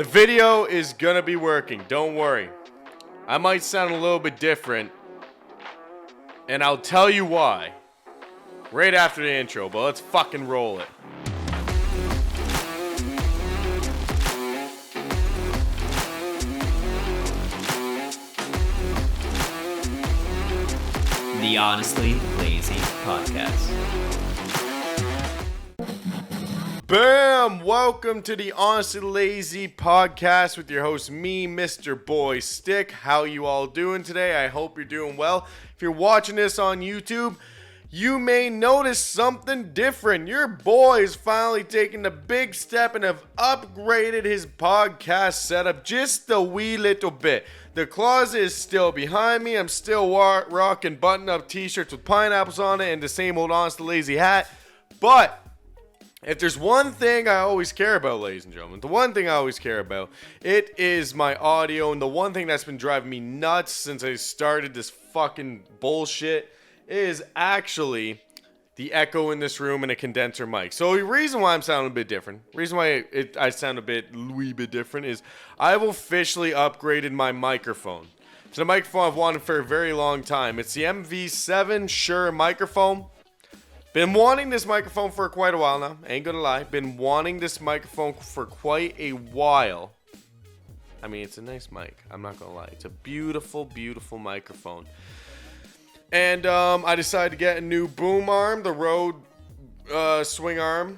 The video is gonna be working, don't worry. I might sound a little bit different, and I'll tell you why right after the intro, but let's fucking roll it. The Honestly Lazy Podcast. Bam! Welcome to the Honestly Lazy Podcast with your host, me, Mr. BoyStick. How you all doing today? I hope you're doing well. If you're watching this on YouTube, you may notice something different. Your boy is finally taking the big step and have upgraded his podcast setup just a wee little bit. The closet is still behind me. I'm still rocking button-up t-shirts with pineapples on it and the same old Honestly Lazy hat. But if there's one thing I always care about, ladies and gentlemen, the one thing I always care about, it is my audio. And the one thing that's been driving me nuts since I started this fucking bullshit is actually the echo in this room and a condenser mic. So the reason why I'm sounding a bit different, reason why I sound a wee bit different is I've officially upgraded my microphone. It's a microphone I've wanted for a very long time. It's the MV7 Shure microphone. Been wanting this microphone for quite a while now. Ain't gonna lie. Been wanting this microphone for quite a while. I mean, it's a nice mic. I'm not gonna lie. It's a beautiful, beautiful microphone. And I decided to get a new boom arm, the Rode swing arm,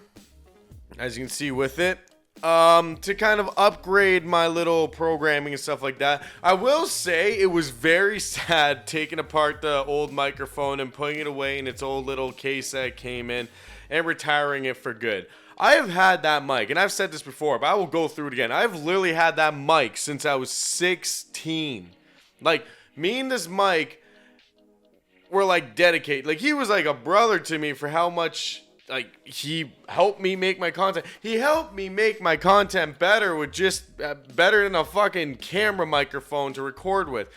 as you can see with it, to kind of upgrade my little programming and stuff like that. I will say it was very sad taking apart the old microphone and putting it away in its old little case that it came in and retiring it for good. I have had that mic, and I've said this before, but I will go through it again. I've literally had that mic since I was 16. Like, me and this mic were like dedicated. Like, he was like a brother to me for how much, like, he helped me make my content. He helped me make my content better with just better than a fucking camera microphone to record with.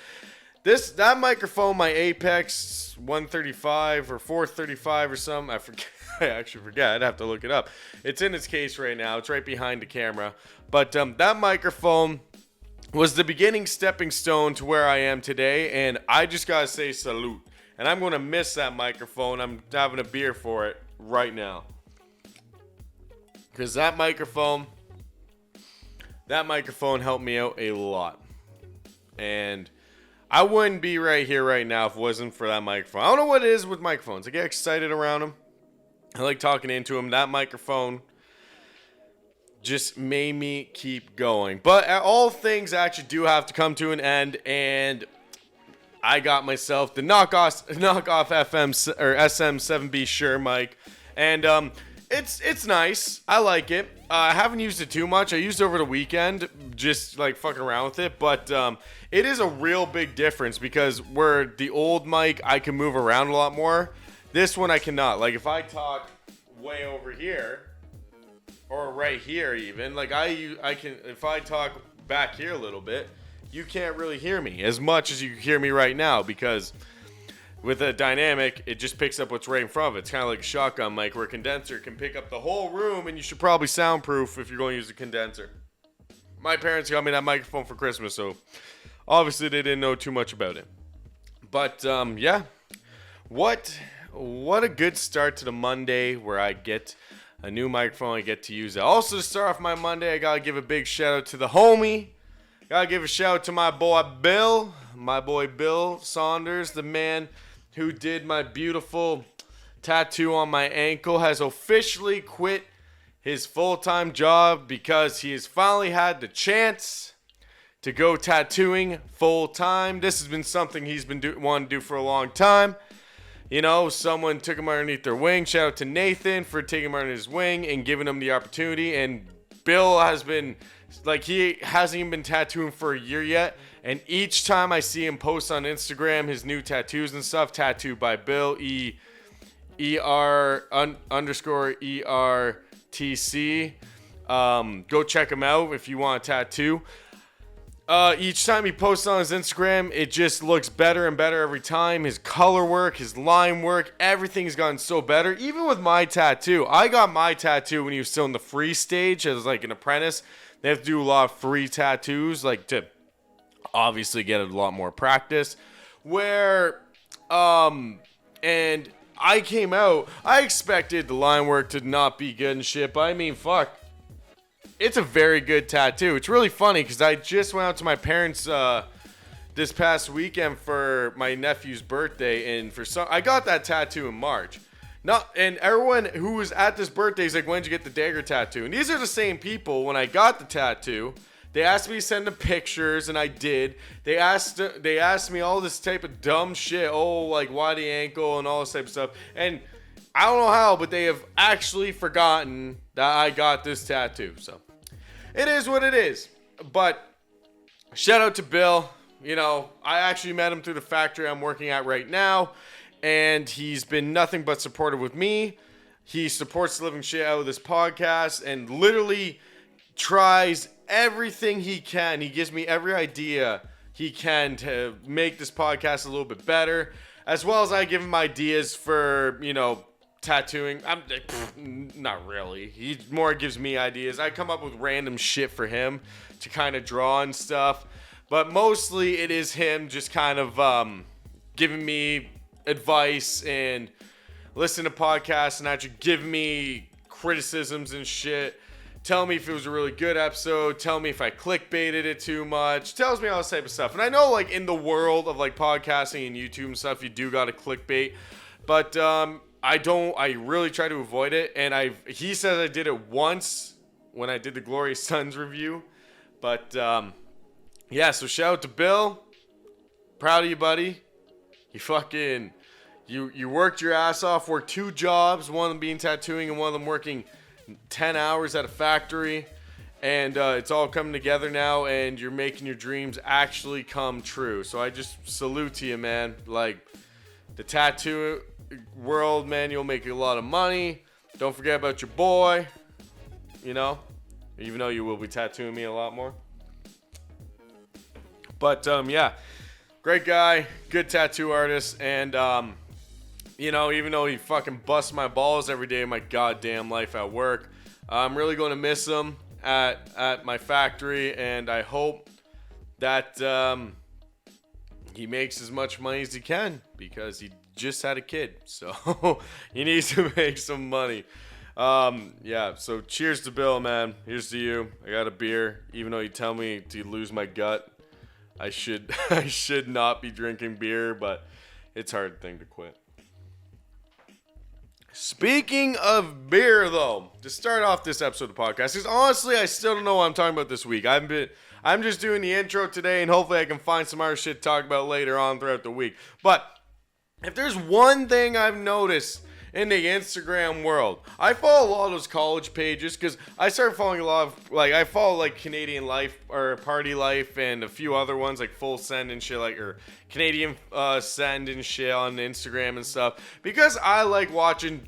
That microphone, my Apex 135 or 435 or something, I forget. I actually forget. I'd have to look it up. It's in its case right now. It's right behind the camera. But that microphone was the beginning stepping stone to where I am today, and I just gotta say salute. And I'm going to miss that microphone. I'm having a beer for it right now. Because that microphone helped me out a lot. And I wouldn't be right here right now if it wasn't for that microphone. I don't know what it is with microphones. I get excited around them. I like talking into them. That microphone just made me keep going. But all things actually do have to come to an end. And I got myself the knockoff FM or SM7B Shure mic, and it's nice. I like it. I haven't used it too much. I used it over the weekend, just like fucking around with it. But it is a real big difference because where the old mic I can move around a lot more, this one I cannot. Like if I talk way over here or right here even, like I can if I talk back here a little bit, you can't really hear me as much as you can hear me right now because with a dynamic, it just picks up what's right in front of it. It's kind of like a shotgun mic where a condenser can pick up the whole room, and you should probably soundproof if you're going to use a condenser. My parents got me that microphone for Christmas, so obviously they didn't know too much about it. But yeah, what a good start to the Monday where I get a new microphone. I get to use it. Also, to start off my Monday, I gotta give a big shout out to the homie. Gotta give a shout out to my boy Bill Saunders, the man who did my beautiful tattoo on my ankle, has officially quit his full-time job because he has finally had the chance to go tattooing full-time. This has been something he's been wanting to do for a long time. You know, someone took him underneath their wing. Shout out to Nathan for taking him under his wing and giving him the opportunity. And Bill has been, like, he hasn't even been tattooing for a year yet. And each time I see him post on Instagram his new tattoos and stuff, tattooed by Bill, _ERTC. Go check him out if you want a tattoo. Each time he posts on his Instagram, it just looks better and better every time. His color work, his line work, everything's gotten so better. Even with my tattoo, I got my tattoo when he was still in the free stage as like an apprentice. They have to do a lot of free tattoos, like to obviously get a lot more practice. And I came out, I expected the line work to not be good and shit, but I mean, fuck. It's a very good tattoo. It's really funny because I just went out to my parents this past weekend for my nephew's birthday, and I got that tattoo in March. And everyone who was at this birthday is like, "When did you get the dagger tattoo?" And these are the same people. When I got the tattoo, they asked me to send them pictures, and I did. They asked me all this type of dumb shit. Oh, like why the ankle and all this type of stuff. And I don't know how, but they have actually forgotten that I got this tattoo. So it is what it is. But shout out to Bill. You know, I actually met him through the factory I'm working at right now, and he's been nothing but supportive with me. He supports the living shit out of this podcast and literally tries everything he can. He gives me every idea he can to make this podcast a little bit better, as well as I give him ideas for, you know, tattooing. Not really. He more gives me ideas. I come up with random shit for him to kind of draw and stuff. But mostly it is him just kind of giving me advice and listen to podcasts and actually give me criticisms and shit. Tell me if it was a really good episode. Tell me if I clickbaited it too much. Tells me all this type of stuff. And I know, like, in the world of, like, podcasting and YouTube and stuff, you do got to clickbait. But I really try to avoid it. And he says I did it once when I did the Glorious Sons review. But, yeah, so shout out to Bill. Proud of you, buddy. You worked your ass off, worked 2 jobs, one of them being tattooing and one of them working 10 hours at a factory. And it's all coming together now, and you're making your dreams actually come true. So I just salute to you, man. Like, the tattoo world, man, you'll make a lot of money. Don't forget about your boy, you know, even though you will be tattooing me a lot more. But, yeah, great guy, good tattoo artist, and, you know, even though he fucking busts my balls every day of my goddamn life at work, I'm really going to miss him at my factory, and I hope that he makes as much money as he can, because he just had a kid, so he needs to make some money. Yeah, so cheers to Bill, man. Here's to you. I got a beer, even though you tell me to lose my gut. I should not be drinking beer, but it's a hard thing to quit. Speaking of beer, though, to start off this episode of the podcast, because honestly, I still don't know what I'm talking about this week. I'm just doing the intro today, and hopefully I can find some other shit to talk about later on throughout the week. But if there's one thing I've noticed in the Instagram world, I follow a lot of those college pages, because I started following a lot of, like, I follow, like, Canadian Life, or Party Life, and a few other ones, like Full Send and shit, like, or Canadian Send and shit on Instagram and stuff, because I like watching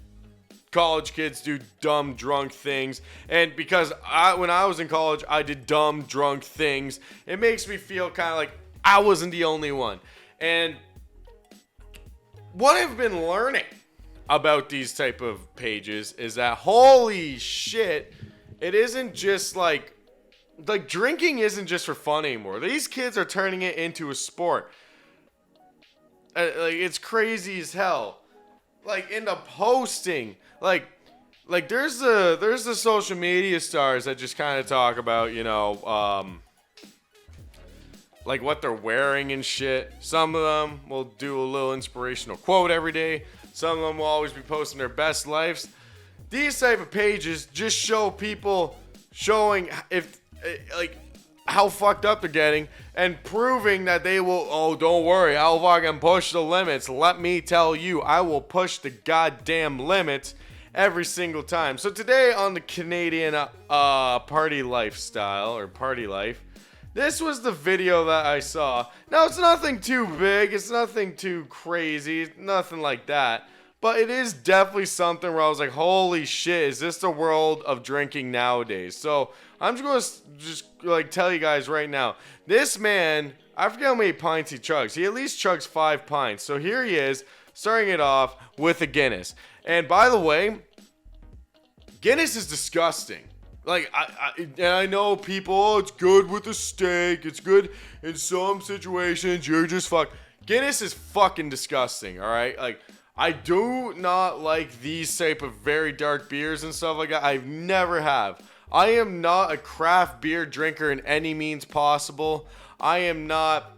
college kids do dumb, drunk things, and because when I was in college, I did dumb, drunk things, it makes me feel kind of like I wasn't the only one. And what I've been learning about these type of pages is that, holy shit, it isn't just like drinking isn't just for fun anymore. These kids are turning it into a sport. Like, it's crazy as hell. Like, in the posting, like there's the social media stars that just kind of talk about, you know, like what they're wearing and shit. Some of them will do a little inspirational quote every day. Some of them will always be posting their best lives. These type of pages just show people showing how fucked up they're getting and proving that they will, oh, don't worry, I'll fucking push the limits. Let me tell you, I will push the goddamn limits every single time. So today on the Canadian Party Lifestyle, or Party Life, this was the video that I saw. Now, it's nothing too big, it's nothing too crazy, nothing like that. But it is definitely something where I was like, holy shit, is this the world of drinking nowadays? So I'm just going to tell you guys right now. This man, I forget how many pints he chugs. He at least chugs 5 pints. So here he is, starting it off with a Guinness. And by the way, Guinness is disgusting. Like, I know people, oh, it's good with a steak. It's good in some situations. You're just fucked. Guinness is fucking disgusting, all right? Like, I do not like these type of very dark beers and stuff like that. I never have. I am not a craft beer drinker in any means possible. I am not.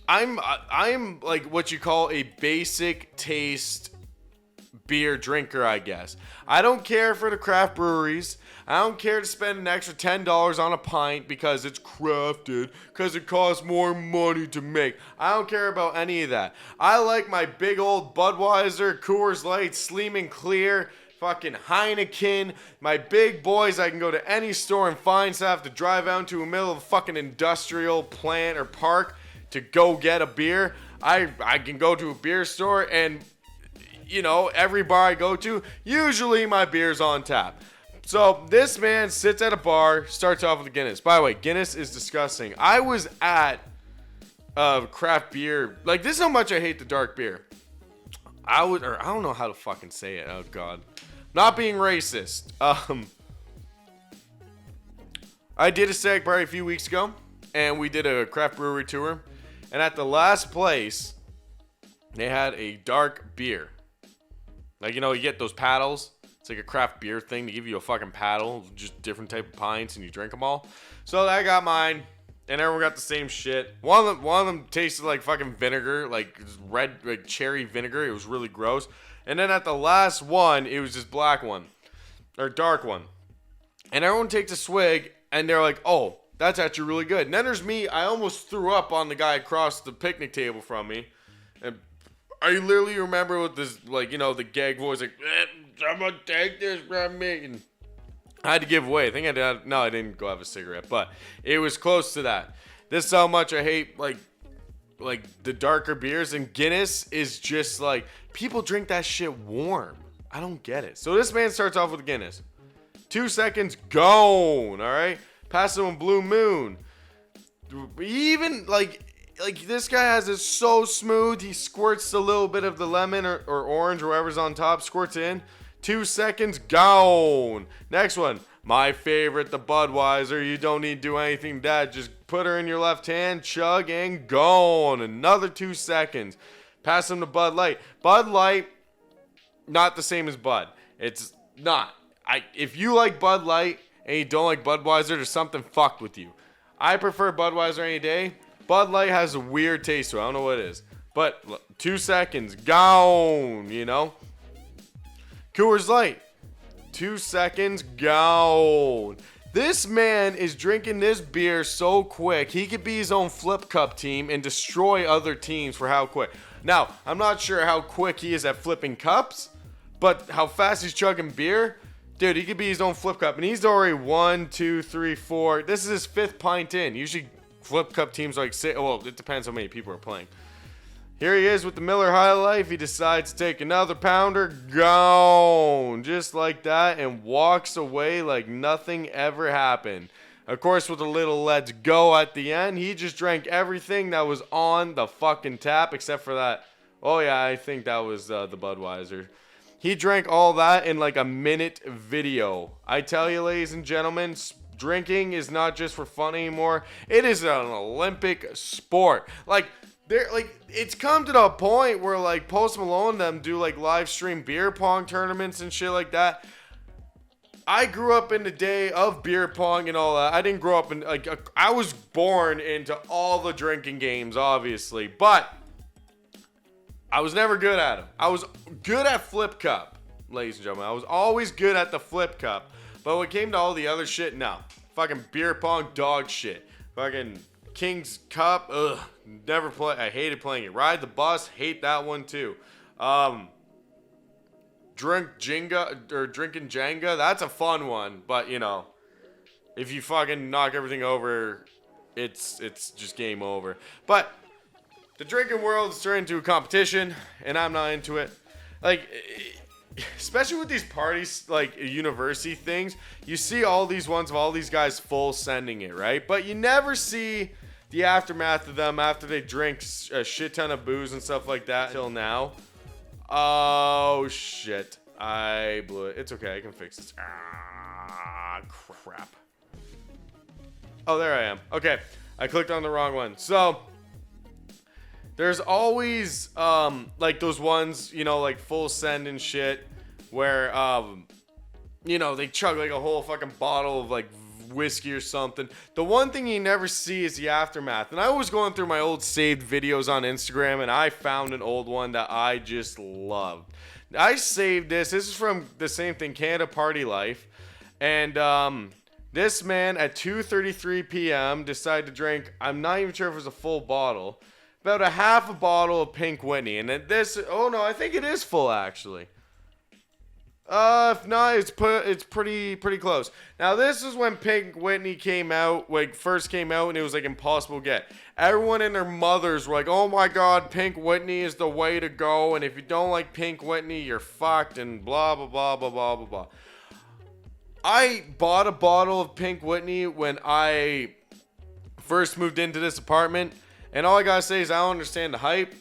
I'm like what you call a basic taste beer drinker, I guess. I don't care for the craft breweries. I don't care to spend an extra $10 on a pint because it's crafted, because it costs more money to make. I don't care about any of that. I like my big old Budweiser, Coors Light, Sleeman Clear, fucking Heineken, my big boys I can go to any store and find, so I have to drive out into the middle of a fucking industrial plant or park to go get a beer. I can go to a beer store and, you know, every bar I go to, usually my beer's on tap. So this man sits at a bar, starts off with a Guinness. By the way, Guinness is disgusting. I was at craft beer. Like, this is how much I hate the dark beer. I don't know how to fucking say it. Oh God, not being racist. I did a stag party a few weeks ago, and we did a craft brewery tour. And at the last place, they had a dark beer. Like, you know, you get those paddles. It's like a craft beer thing to give you a fucking paddle, just different type of pints, and you drink them all. So I got mine, and everyone got the same shit. One of them tasted like fucking vinegar, like red, like cherry vinegar. It was really gross. And then at the last one, it was this black one, or dark one. And everyone takes a swig, and they're like, "Oh, that's actually really good." And then there's me. I almost threw up on the guy across the picnic table from me, and I literally remember with this, like, you know, the gag voice, like, "Someone take this from me." And I had to give away. I think I did. No, I didn't go have a cigarette, but it was close to that. This is how much I hate, like the darker beers. And Guinness is just like, people drink that shit warm. I don't get it. So this man starts off with Guinness. 2 seconds, gone. All right, pass him a Blue Moon. Even like this guy has it so smooth. He squirts a little bit of the lemon or orange or whatever's on top, squirts in. 2 seconds, gone. Next one, my favorite, the Budweiser. You don't need to do anything to that. Just put her in your left hand, chug, and gone. Another 2 seconds. Pass him to Bud Light. Bud Light, not the same as Bud. It's not. If you like Bud Light and you don't like Budweiser, there's something fucked with you. I prefer Budweiser any day. Bud Light has a weird taste to it. I don't know what it is. But 2 seconds, gone, you know? Coors Light, 2 seconds, gone. This man is drinking this beer so quick, he could be his own flip cup team and destroy other teams for how quick. Now, I'm not sure how quick he is at flipping cups, but how fast he's chugging beer, dude, he could be his own flip cup. And he's already 1, 2, 3, 4. This is his 5th pint in. Usually flip cup teams like say, well, it depends how many people are playing. Here he is with the Miller High Life. He decides to take another pounder, gone, just like that, and walks away like nothing ever happened. Of course, with a little let's go at the end, he just drank everything that was on the fucking tap except for that. Oh yeah, I think that was the Budweiser. He drank all that in like a minute video. I tell you, ladies and gentlemen, drinking is not just for fun anymore. It is an Olympic sport. It's come to the point where like Post Malone and them do like live stream beer pong tournaments and shit like that. I grew up in the day of beer pong and all that. I didn't grow up in I was born into all the drinking games, obviously, but I was never good at them. I was good at flip cup, ladies and gentlemen. I was always good at the flip cup. But when it came to all the other shit, no. Fucking beer pong, dog shit. Fucking King's Cup, ugh. Never play. I hated playing it. Ride the Bus, hate that one too. Drinking Jenga, that's a fun one. But, you know, if you fucking knock everything over, it's just game over. But the drinking world is turned into a competition, and I'm not into it. like, especially with these parties, like university things, you see all these ones of all these guys full sending it, right? But you never see the aftermath of them after they drink a shit ton of booze and stuff like that till now. Oh, shit. I blew it. It's okay. I can fix this. Ah, crap. Oh, there I am. Okay. I clicked on the wrong one. So, there's always, like those ones, you know, like full send and shit where, you know, they chug like a whole fucking bottle of like whiskey or something. The one thing you never see is the aftermath. And I was going through my old saved videos on Instagram and I found an old one that I just loved. I saved this. This is from the same thing, Canada Party Life. And this man at 2:33 p.m. decided to drink, I'm not even sure if it was a full bottle, about a half a bottle of Pink Whitney. And this, oh no, I think it is full actually. If not, it's pretty close. Now this is when Pink Whitney came out, like first came out, and it was like impossible to get. Everyone and their mothers were like, "Oh my God, Pink Whitney is the way to go, and if you don't like Pink Whitney, you're fucked," and blah blah blah blah blah blah blah. I bought a bottle of Pink Whitney when I first moved into this apartment, and all I gotta say is I don't understand the hype.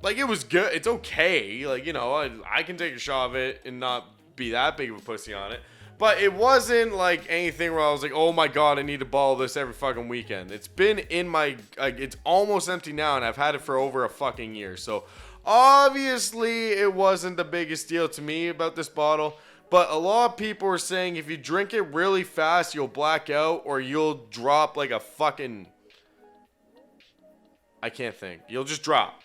Like, it was good. It's okay. Like, you know, I can take a shot of it and not be that big of a pussy on it. But it wasn't like anything where I was like, oh my God, I need to bottle this every fucking weekend. It's been in my, like, it's almost empty now, and I've had it for over a fucking year. So obviously it wasn't the biggest deal to me about this bottle. But a lot of people are saying if you drink it really fast, you'll black out or you'll drop like a fucking, I can't think. You'll just drop.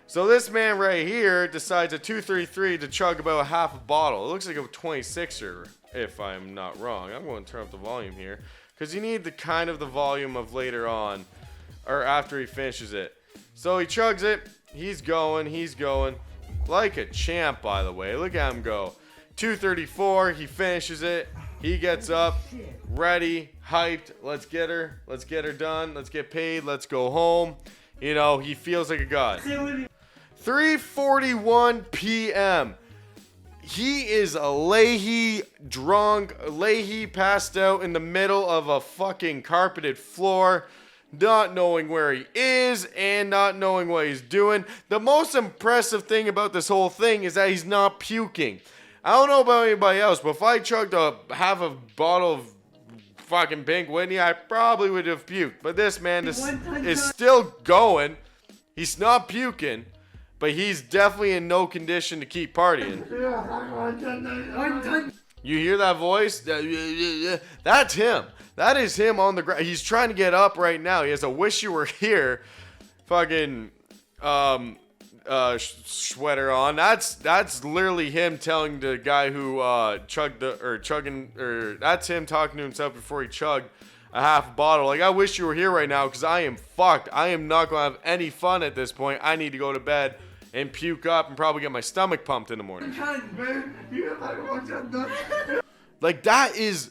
So this man right here decides at 2:33 to chug about a half a bottle. It looks like a 26er, if I'm not wrong. I'm going to turn up the volume here, because you need the kind of the volume of later on, or after he finishes it. So he chugs it. He's going like a champ, by the way. Look at him go. 2:34. He finishes it. He gets up, ready, hyped. Let's get her done. Let's get paid. Let's go home. You know, he feels like a god. 3:41 p.m. He is a Leahy drunk. Leahy passed out in the middle of a fucking carpeted floor, not knowing where he is and not knowing what he's doing. The most impressive thing about this whole thing is that he's not puking. I don't know about anybody else, but if I chugged a half a bottle of fucking Pink Whitney, I probably would have puked. But this man is still going. He's not puking, but he's definitely in no condition to keep partying. You hear that voice? That's him. That is him on the ground. He's trying to get up right now. He has a wish you were here fucking sweater on. That's literally him telling the guy who that's him talking to himself before he chugged a half bottle. Like, I wish you were here right now because I am fucked. I am not gonna have any fun at this point. I need to go to bed and puke up and probably get my stomach pumped in the morning. Like, that is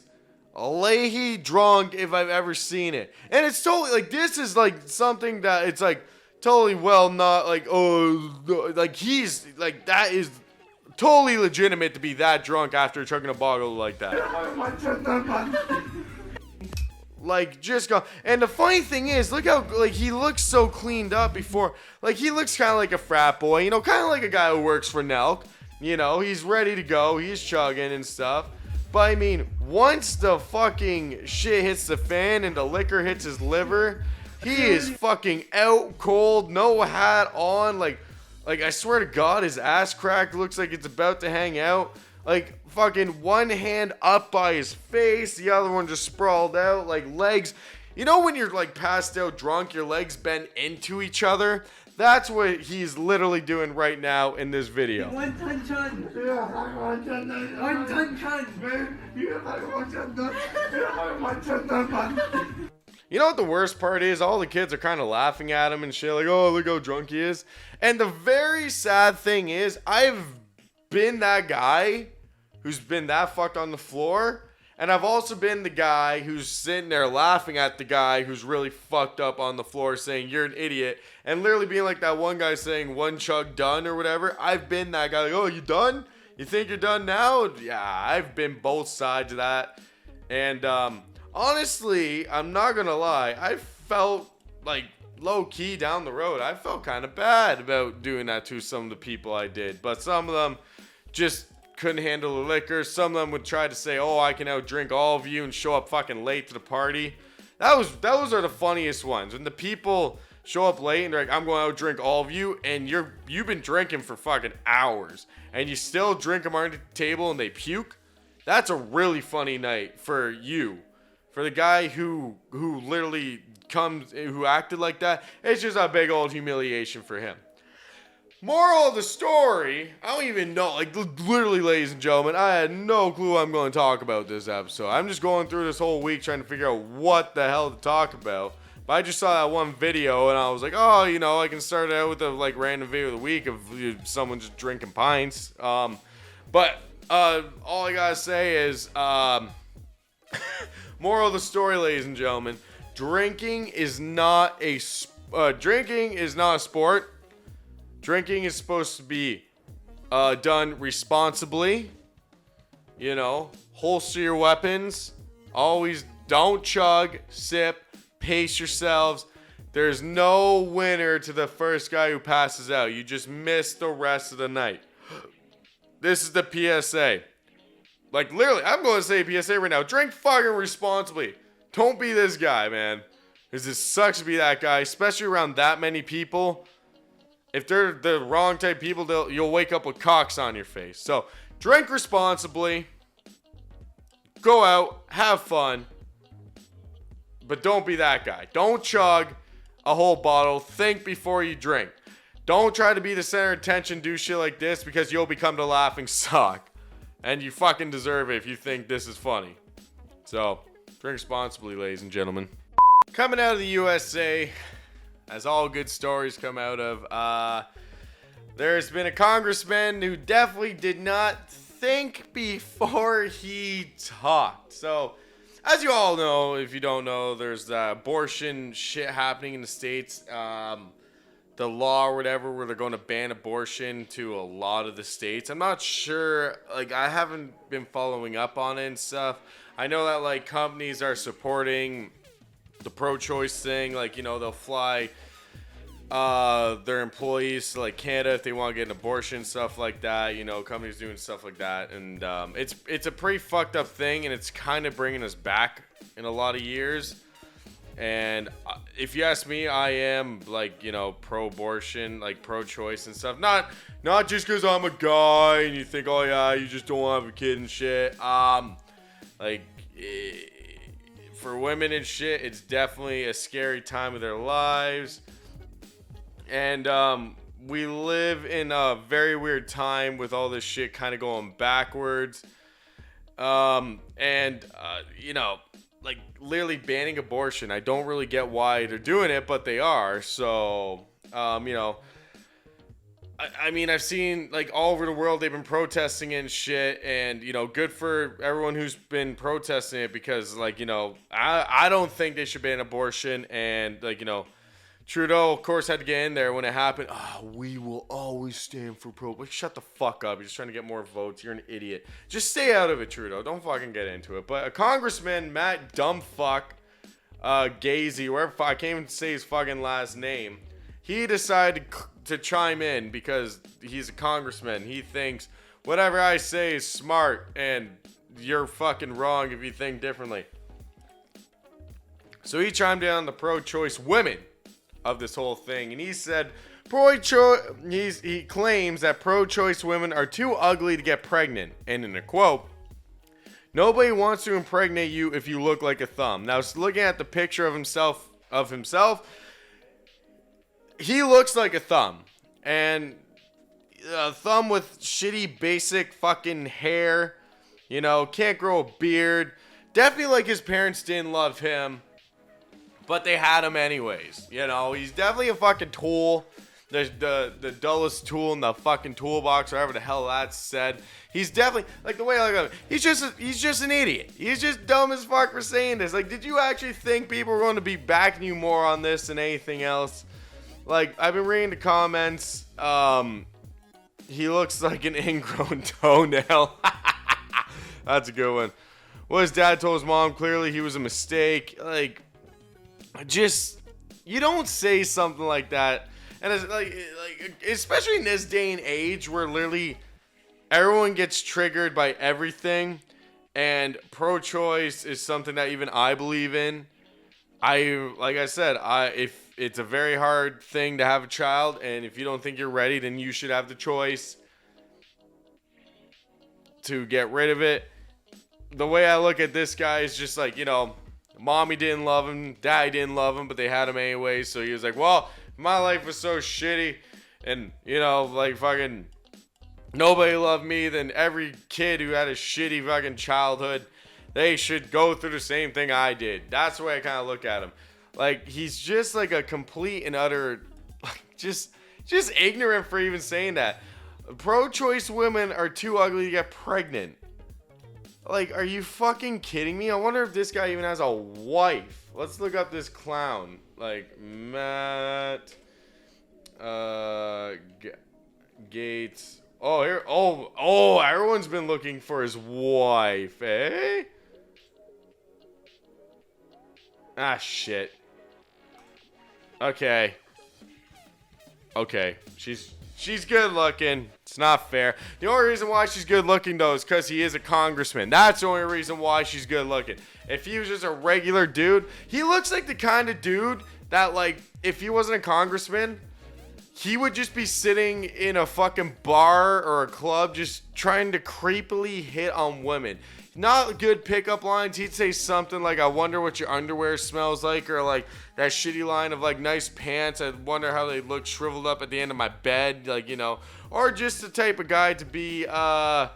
Leahy drunk if I've ever seen it. And it's totally like, this is like something that it's like totally well not like, oh, like he's like, that is totally legitimate to be that drunk after chugging a bottle like that. Like, just go. And the funny thing is, look how like he looks so cleaned up before. Like, he looks kind of like a frat boy, you know, kind of like a guy who works for Nelk. You know, he's ready to go, he's chugging and stuff. But I mean, once the fucking shit hits the fan and the liquor hits his liver, he is fucking out cold, no hat on. Like I swear to God, his ass crack looks like it's about to hang out. Like, fucking one hand up by his face, the other one just sprawled out, like legs. You know when you're like passed out drunk, your legs bend into each other? That's what he's literally doing right now in this video. You know what the worst part is? All the kids are kind of laughing at him and shit, like, oh, look how drunk he is. And the very sad thing is, I've been that guy who's been that fucked on the floor, And I've also been the guy who's sitting there laughing at the guy who's really fucked up on the floor saying, you're an idiot. And literally being like that one guy saying, one chug done or whatever. I've been that guy like, oh, you done? You think you're done now? Yeah, I've been both sides of that. And honestly, I'm not going to lie. I felt like low-key down the road. I felt kind of bad about doing that to some of the people I did. But some of them just couldn't handle the liquor. Some of them would try to say, oh, I can outdrink all of you and show up fucking late to the party. Those are the funniest ones. When the people show up late and they're like, I'm going to outdrink all of you, and you've been drinking for fucking hours and you still drink them under the table and they puke. That's a really funny night for you. For the guy who literally who acted like that, it's just a big old humiliation for him. Moral of the story, I don't even know, like literally, ladies and gentlemen, I had no clue I'm going to talk about this episode. I'm just going through this whole week trying to figure out what the hell to talk about. But I just saw that one video and I was like, oh, you know, I can start out with a like random video of the week of someone just drinking pints. But all I gotta say is, moral of the story, ladies and gentlemen, drinking is not a sport. Drinking is supposed to be done responsibly. You know, holster your weapons. Always don't chug, sip, pace yourselves. There's no winner to the first guy who passes out. You just miss the rest of the night. This is the PSA. Like, literally, I'm going to say PSA right now. Drink fucking responsibly. Don't be this guy, man. Because it sucks to be that guy, especially around that many people. If they're the wrong type of people, you'll wake up with cocks on your face. So, drink responsibly. Go out. Have fun. But don't be that guy. Don't chug a whole bottle. Think before you drink. Don't try to be the center of attention, do shit like this, because you'll become the laughing stock. And you fucking deserve it if you think this is funny. So, drink responsibly, ladies and gentlemen. Coming out of the USA, as all good stories come out of, there's been a congressman who definitely did not think before he talked. So, as you all know, if you don't know, there's abortion shit happening in the States. The law or whatever where they're going to ban abortion to a lot of the states. I'm not sure, like, I haven't been following up on it and stuff. I know that, like, companies are supporting the pro-choice thing. Like, you know, they'll fly their employees to, like, Canada if they want to get an abortion, stuff like that. You know, companies doing stuff like that. And it's a pretty fucked up thing, and it's kind of bringing us back in a lot of years. And if you ask me, I am, like, you know, pro-abortion, like, pro-choice and stuff. Not just because I'm a guy and you think, oh, yeah, you just don't want to have a kid and shit. For women and shit, it's definitely a scary time of their lives. And we live in a very weird time with all this shit kind of going backwards. You know, like, literally banning abortion. I don't really get why they're doing it, but they are. So, you know, I mean, I've seen, like, all over the world they've been protesting and shit, and, you know, good for everyone who's been protesting it, because, like, you know, I don't think they should ban abortion. And, like, you know, Trudeau, of course, had to get in there when it happened. Oh, we will always stand for pro. Like, shut the fuck up. You're just trying to get more votes. You're an idiot. Just stay out of it, Trudeau. Don't fucking get into it. But a congressman, Matt Dumbfuck Gazy, wherever, I can't even say his fucking last name. He decided to chime in because he's a congressman. He thinks whatever I say is smart, and you're fucking wrong if you think differently. So he chimed in on the pro-choice women of this whole thing, and he said he claims that pro-choice women are too ugly to get pregnant, and in a quote, nobody wants to impregnate you if you look like a thumb. Now, looking at the picture of himself, he looks like a thumb, and a thumb with shitty basic fucking hair, you know, can't grow a beard. Definitely, like, his parents didn't love him, but they had him anyways. You know, he's definitely a fucking tool. the dullest tool in the fucking toolbox, or whatever the hell that's said. He's definitely, like, the way I look at him, he's just an idiot. He's just dumb as fuck for saying this. Like, did you actually think people were going to be backing you more on this than anything else? Like, I've been reading the comments. He looks like an ingrown toenail. That's a good one. Well, his dad told his mom clearly he was a mistake. Like, just, you don't say something like that. And it's like especially in this day and age where literally everyone gets triggered by everything, and pro-choice is something that even I believe in. Like I said, if it's a very hard thing to have a child, and if you don't think you're ready, then you should have the choice to get rid of it. The way I look at this guy is just like, mommy didn't love him, daddy didn't love him, but they had him anyway. So he was like, well, my life was so shitty, and like fucking nobody loved me. Then every kid who had a shitty fucking childhood, they should go through the same thing I did. That's the way I kind of look at him. Like, he's just like a complete and utter, just ignorant for even saying that. Pro-choice women are too ugly to get pregnant. Like, are you fucking kidding me? I wonder if this guy even has a wife. Let's look up this clown. Like, Matt Gates. Oh, here. Oh, everyone's been looking for his wife, eh? Ah, shit. Okay. She's good looking. It's not fair. The only reason why she's good looking, though, is because he is a congressman. That's the only reason why she's good looking. If he was just a regular dude, he looks like the kind of dude that, like, if he wasn't a congressman, he would just be sitting in a fucking bar or a club just trying to creepily hit on women. Not good pickup lines. He'd say something like, I wonder what your underwear smells like, or like that shitty line of like nice pants. I wonder how they look shriveled up at the end of my bed, like, or just the type of guy to be, well,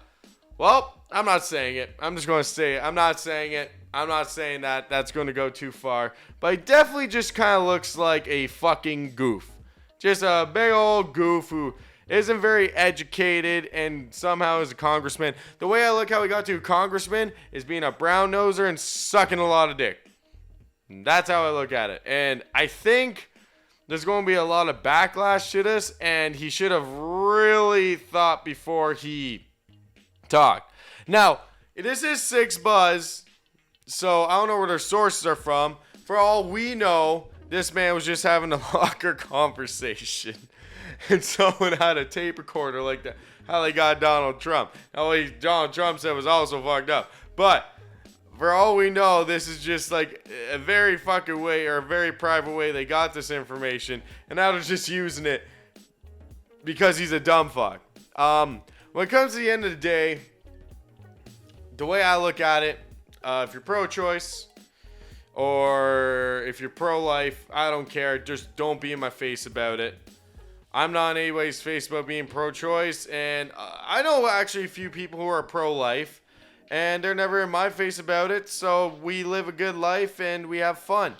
I'm not saying it. I'm just going to say it. I'm not saying it. I'm not saying that. That's going to go too far. But he definitely just kind of looks like a fucking goof. Just a big old goof who isn't very educated and somehow is a congressman. The way I look how he got to a congressman is being a brown noser and sucking a lot of dick. That's how I look at it. And I think there's going to be a lot of backlash to this, and he should have really thought before he talked. Now, this is Six Buzz, so I don't know where their sources are from. For all we know, this man was just having a locker conversation. And someone had a tape recorder like that. How they got Donald Trump. Now, what Donald Trump said was also fucked up. But for all we know, this is just like a very fucking way, or a very private way they got this information. And now they're just using it because he's a dumb fuck. When it comes to the end of the day, the way I look at it, if you're pro-choice or if you're pro-life, I don't care. Just don't be in my face about it. I'm not in anybody's face about being pro-choice, and I know actually a few people who are pro-life, and they're never in my face about it, so we live a good life and we have fun,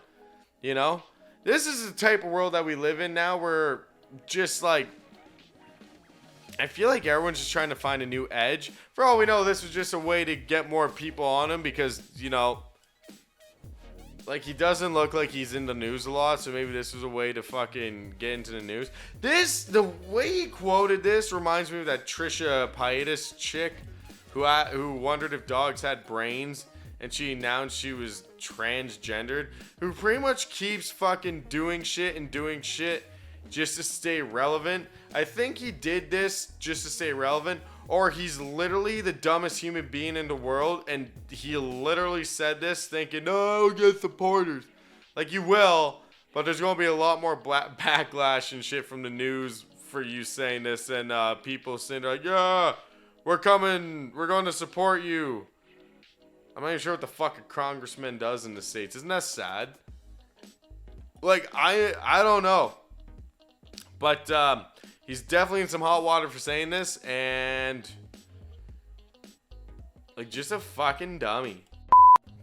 This is the type of world that we live in now where just like, I feel like everyone's just trying to find a new edge. For all we know, this was just a way to get more people on him because, like, he doesn't look like he's in the news a lot, so maybe this was a way to fucking get into the news. The way he quoted this reminds me of that Trisha Paytas chick who wondered if dogs had brains, and she announced she was transgendered, who pretty much keeps fucking doing shit just to stay relevant. I think he did this just to stay relevant, or he's literally the dumbest human being in the world, and he literally said this thinking, no, I'll get supporters. Like, you will, but there's going to be a lot more backlash and shit from the news for you saying this, and people saying like, yeah, we're coming, we're going to support you. I'm not even sure what the fuck a congressman does in the States. Isn't that sad? Like, I don't know. But he's definitely in some hot water for saying this, and like, just a fucking dummy.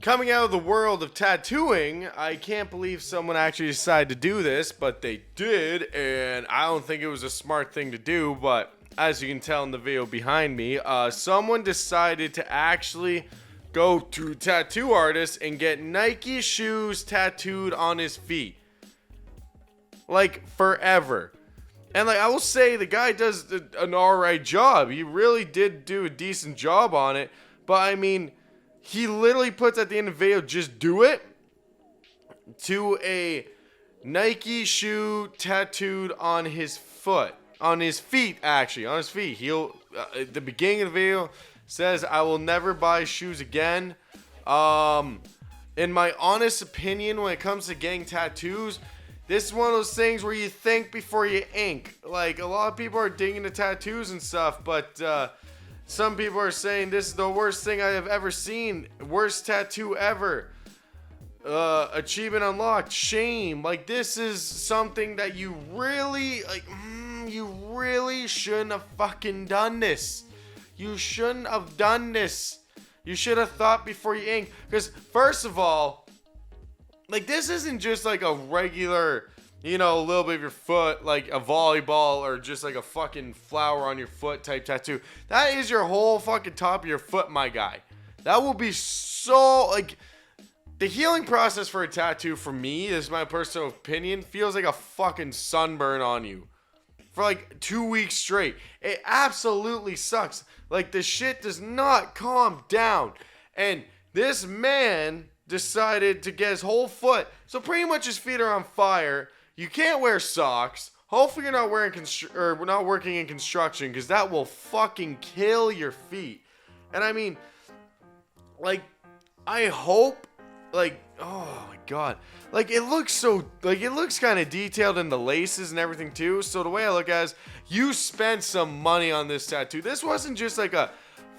coming out of the world of tattooing, I can't believe someone actually decided to do this, but they did, and I don't think it was a smart thing to do, but as you can tell in the video behind me, someone decided to actually go to tattoo artists and get Nike shoes tattooed on his feet. Like, forever. And like, I will say the guy does an alright job. He really did do a decent job on it, but I mean, he literally puts at the end of the video, just do it, to a Nike shoe tattooed on his foot. On his feet, actually. On his feet. He'll, at the beginning of the video, says, I will never buy shoes again. In my honest opinion, when it comes to getting tattoos, this is one of those things where you think before you ink. Like, a lot of people are digging the tattoos and stuff, but, some people are saying this is the worst thing I have ever seen. Worst tattoo ever. Achievement unlocked. Shame. Like, this is something that you really, like, you really shouldn't have fucking done this. You shouldn't have done this. You should have thought before you ink. Because, first of all, like, this isn't just like a regular, you know, a little bit of your foot, like a volleyball or just like a fucking flower on your foot type tattoo. That is your whole fucking top of your foot, my guy. That will be so, like, the healing process for a tattoo, for me, this is my personal opinion, feels like a fucking sunburn on you for like 2 weeks straight. It absolutely sucks. Like, the shit does not calm down. And this man decided to get his whole foot, so pretty much his feet are on fire. You can't wear socks. Hopefully you're not wearing not working in construction, because that will fucking kill your feet. And I mean, like, I hope, like, oh my god, like, it looks so, like, it looks kind of detailed in the laces and everything too. So the way I look at it is, you spent some money on this tattoo. This wasn't just like a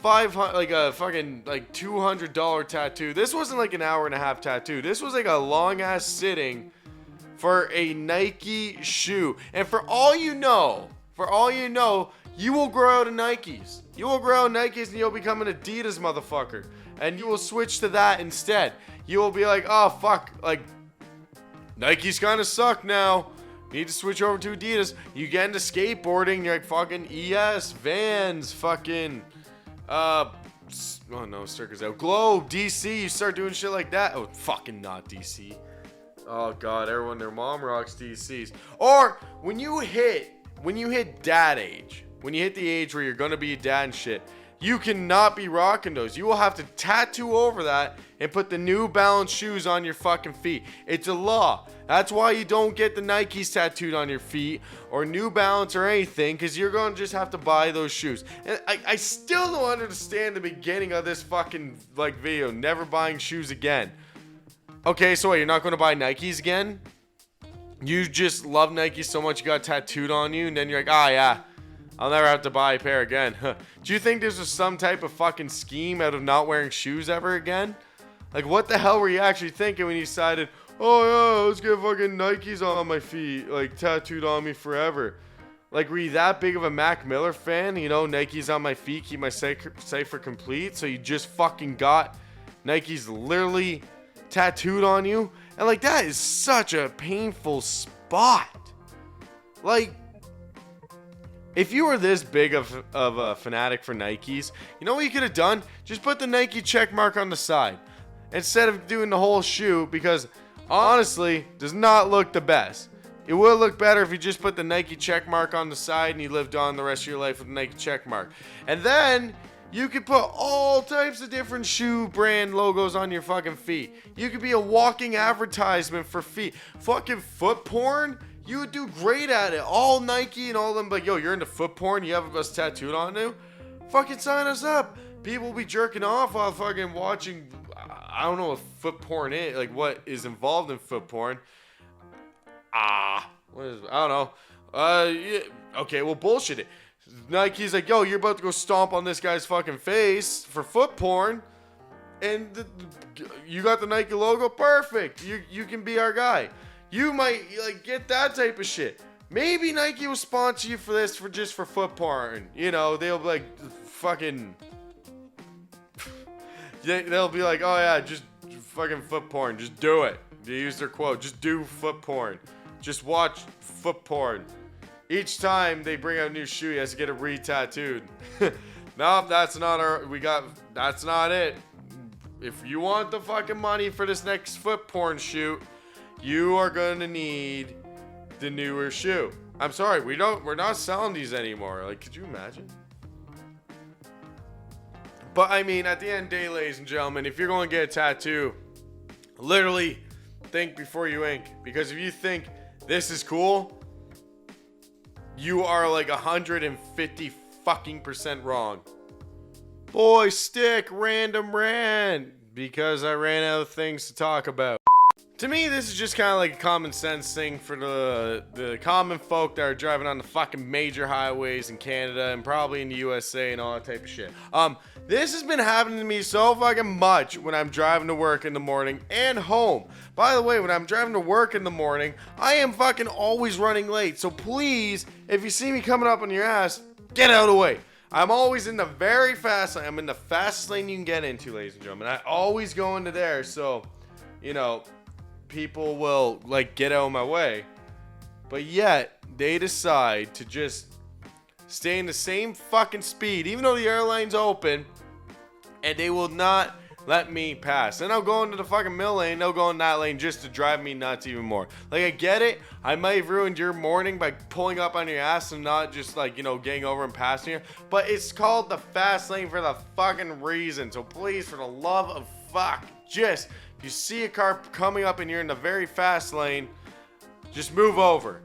fucking like $200 tattoo. This wasn't like an hour and a half tattoo. This was like a long ass sitting for a Nike shoe. And for all you know, you will grow out of Nikes. You will grow out of Nikes and you'll become an Adidas motherfucker. And you will switch to that instead. You will be like, oh fuck, like, Nikes kind of suck now. Need to switch over to Adidas. You get into skateboarding, you're like, fucking ES, Vans, fucking, oh no, Circus out. Glow, DC, you start doing shit like that. Oh, fucking not DC. Oh god, everyone, their mom rocks DCs. Or when you hit dad age, when you hit the age where you're gonna be a dad and shit, you cannot be rocking those. You will have to tattoo over that and put the New Balance shoes on your fucking feet. It's a law. That's why you don't get the Nikes tattooed on your feet or New Balance or anything, because you're going to just have to buy those shoes. And I still don't understand the beginning of this fucking, like, video. Never buying shoes again. Okay, so wait, you're not going to buy Nikes again? You just love Nikes so much you got tattooed on you, and then you're like, ah, yeah, I'll never have to buy a pair again. Do you think this was some type of fucking scheme out of not wearing shoes ever again? Like, what the hell were you actually thinking when you decided, oh yeah, let's get fucking Nikes on my feet, like, tattooed on me forever? Like, were you that big of a Mac Miller fan? You know, Nikes on my feet keep my cipher complete, so you just fucking got Nikes literally tattooed on you? And like, that is such a painful spot. Like, if you were this big of a fanatic for Nikes, you know what you could have done? Just put the Nike check mark on the side instead of doing the whole shoe, because honestly, does not look the best. It would look better if you just put the Nike check mark on the side and you lived on the rest of your life with the Nike check mark. And then you could put all types of different shoe brand logos on your fucking feet. You could be a walking advertisement for feet. Fucking foot porn? You would do great at it. All Nike and all them, like, yo, you're into foot porn? You have us tattooed on you? Fucking sign us up. People will be jerking off while fucking watching. I don't know what foot porn is. Like, what is involved in foot porn? What is, I don't know. Yeah, okay, well, bullshit it. Nike's like, yo, you're about to go stomp on this guy's fucking face for foot porn, and you got the Nike logo? Perfect. You can be our guy. You might, like, get that type of shit. Maybe Nike will sponsor you for this for just for foot porn. You know, they'll be like, fucking, they'll be like, oh yeah, just fucking foot porn. Just do it. They use their quote. Just do foot porn. Just watch foot porn. Each time they bring out a new shoe, he has to get it re-tattooed. Nope, that's not that's not it. If you want the fucking money for this next foot porn shoot, you are gonna need the newer shoe. I'm sorry, we're not selling these anymore. Like, could you imagine? But I mean, at the end of the day, ladies and gentlemen, if you're going to get a tattoo, literally think before you ink. Because if you think this is cool, you are like 150 fucking % wrong. BoyStick random rant, because I ran out of things to talk about. To me, this is just kind of like a common sense thing for the common folk that are driving on the fucking major highways in Canada and probably in the USA and all that type of shit. This has been happening to me so fucking much when I'm driving to work in the morning and home. By the way, when I'm driving to work in the morning, I am fucking always running late. So please, if you see me coming up on your ass, get out of the way. I'm always in the very fast lane. I'm in the fastest lane you can get into, ladies and gentlemen. I always go into there, so, you know, people will like get out of my way, but yet they decide to just stay in the same fucking speed even though the airline's open, and they will not let me pass. And I'll go into the fucking middle lane, they'll go in that lane just to drive me nuts even more. Like, I get it, I might have ruined your morning by pulling up on your ass and not just like, you know, getting over and passing you, but it's called the fast lane for the fucking reason. So please, for the love of fuck, just if you see a car coming up and you're in the very fast lane, just move over.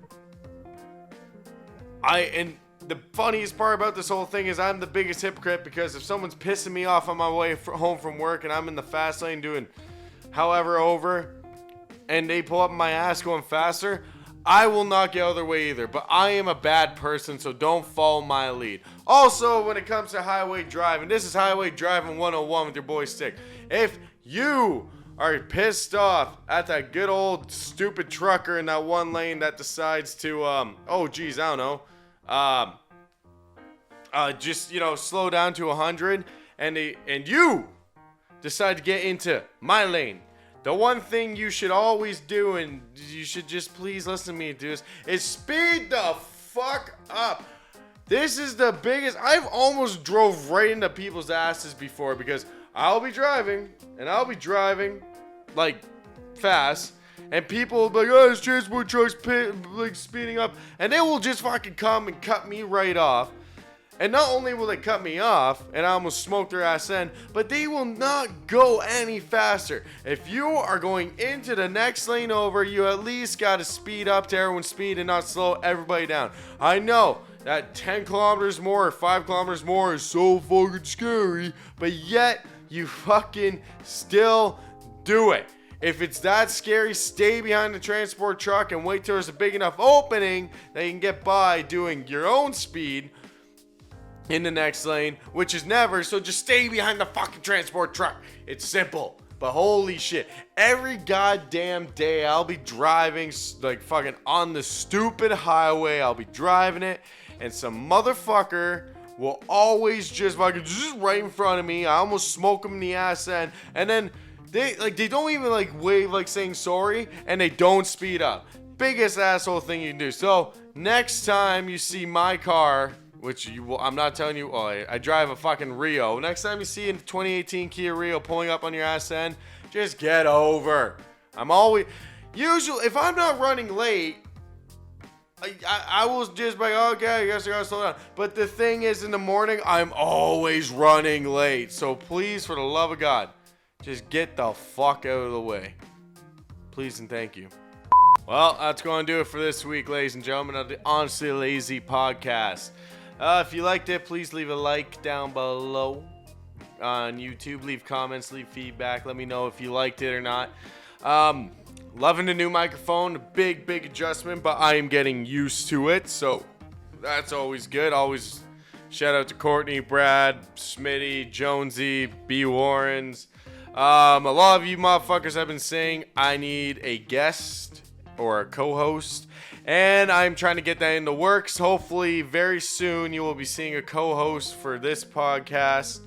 And the funniest part about this whole thing is I'm the biggest hypocrite, because if someone's pissing me off on my way home from work and I'm in the fast lane doing however over, and they pull up my ass going faster, I will not get out of their way either. But I am a bad person, so don't follow my lead. Also, when it comes to highway driving, this is Highway Driving 101 with your boy Stick. If you are pissed off at that good old stupid trucker in that one lane that decides to just, you know, slow down to 100, and you decide to get into my lane, the one thing you should always do, and you should just please listen to me do this, is speed the fuck up. This is the biggest. I've almost drove right into people's asses before, because I'll be driving like fast, and people will be like, oh, this transport truck's like speeding up, and they will just fucking come and cut me right off. And not only will they cut me off, and I almost smoke their ass in, but they will not go any faster. If you are going into the next lane over, you at least gotta speed up to everyone's speed and not slow everybody down. I know that 10 kilometers more or 5 kilometers more is so fucking scary, but yet you fucking still do it. If it's that scary, stay behind the transport truck and wait till there's a big enough opening that you can get by doing your own speed in the next lane, which is never. So just stay behind the fucking transport truck. It's simple, but holy shit, every goddamn day I'll be driving like fucking on the stupid highway. I'll be driving it, and some motherfucker will always just fucking just right in front of me. I almost smoke him in the ass end, and then they don't even like wave like saying sorry, and they don't speed up. Biggest asshole thing you can do. So next time you see my car, which I'm not telling you, I drive a fucking Rio. Next time you see a 2018 Kia Rio pulling up on your ass end, just get over. Usually, if I'm not running late, I will just be like, okay, I guess I gotta slow down. But the thing is, in the morning, I'm always running late. So please, for the love of God, just get the fuck out of the way. Please and thank you. Well, that's going to do it for this week, ladies and gentlemen, of the Honestly Lazy podcast. If you liked it, please leave a like down below on YouTube. Leave comments, leave feedback. Let me know if you liked it or not. Loving the new microphone. Big adjustment, but I am getting used to it, so that's always good. Always shout out to Courtney, Brad, Smitty, Jonesy, B. Warrens. A lot of you motherfuckers have been saying I need a guest or a co-host, and I'm trying to get that in the works. Hopefully very soon you will be seeing a co-host for this podcast.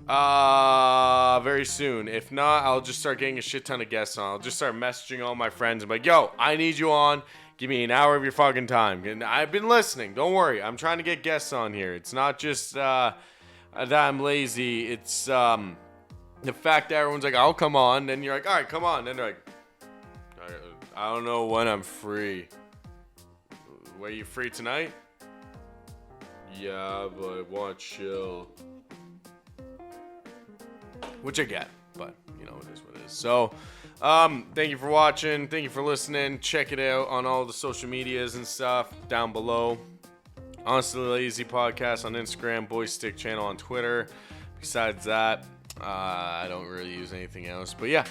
Very soon. If not, I'll just start getting a shit ton of guests on. I'll just start messaging all my friends and be like, yo, I need you on. Give me an hour of your fucking time. And I've been listening. Don't worry. I'm trying to get guests on here. It's not just that I'm lazy. It's the fact that everyone's like, I'll come on. Then you're like, all right, come on. Then they're like, I don't know when I'm free. Were you free tonight? Yeah, but I want to chill. Which I get, but you know, it is what it is. So, thank you for watching. Thank you for listening. Check it out on all the social medias and stuff down below. Honestly Lazy Podcast on Instagram, BoyStick channel on Twitter. Besides that, I don't really use anything else. But yeah,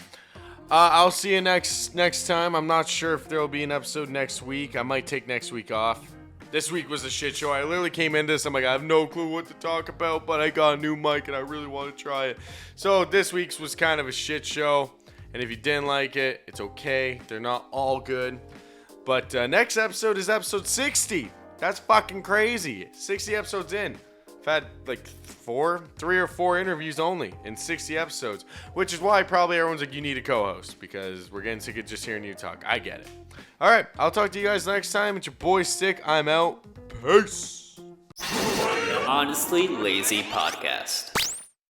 I'll see you next time. I'm not sure if there will be an episode next week. I might take next week off. This week was a shit show. I literally came into this. I'm like, I have no clue what to talk about, but I got a new mic and I really want to try it. So this week's was kind of a shit show. And if you didn't like it, it's okay. They're not all good. But next episode is episode 60. That's fucking crazy. 60 episodes in. I've had like 3 or 4 interviews only in 60 episodes. Which is why probably everyone's like, you need a co-host. Because we're getting sick of just hearing you talk. I get it. All right, I'll talk to you guys next time. It's your boy Stick. I'm out. Peace. The Honestly Lazy Podcast.